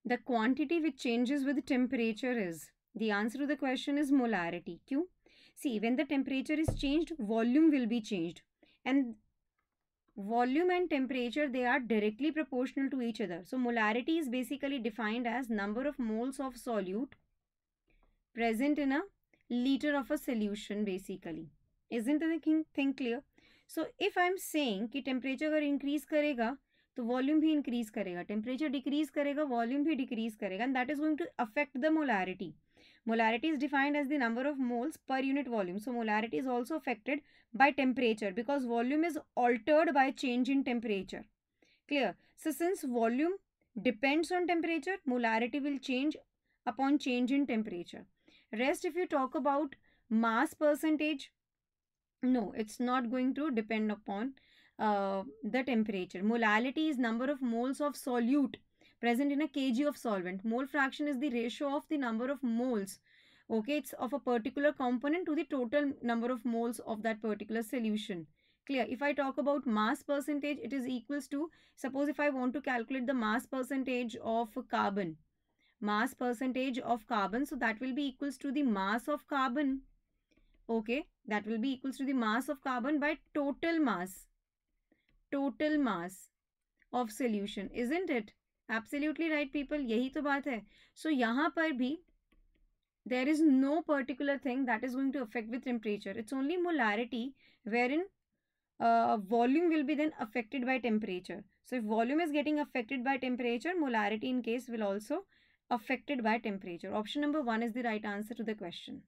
The quantity which changes with temperature is, the answer to the question is molarity. क्यों? See, when the temperature is changed, volume will be changed, and volume and temperature, they are directly proportional to each other. So molarity is basically defined as number of moles of solute present in a liter of a solution basically. Isn't the thing clear? So if I'm saying कि temperature अगर increase करेगा तो volume भी increase करेगा, temperature decrease करेगा, volume भी decrease करेगा, and that is going to affect the molarity. Molarity is defined as the number of moles per unit volume. So molarity is also affected by temperature because volume is altered by change in temperature. Clear? So since volume depends on temperature, molarity will change upon change in temperature. Rest, if you talk about mass percentage, no, it's not going to depend upon the temperature. Molality is number of moles of solute present in a kg of solvent. Mole fraction is the ratio of the number of moles. Okay, it's of a particular component to the total number of moles of that particular solution. Clear? If I talk about mass percentage, it is equals to, suppose if I want to calculate the mass percentage of carbon, so that will be equals to the mass of carbon. Okay, that will be equals to the mass of carbon by total mass of solution, isn't it? Absolutely right, people. यही तो बात है. So यहाँ पर भी there is no particular thing that is going to affect with temperature. It's only molarity wherein volume will be then affected by temperature. So if volume is getting affected by temperature, molarity in case will also affected by temperature. Option number 1 is the right answer to the question.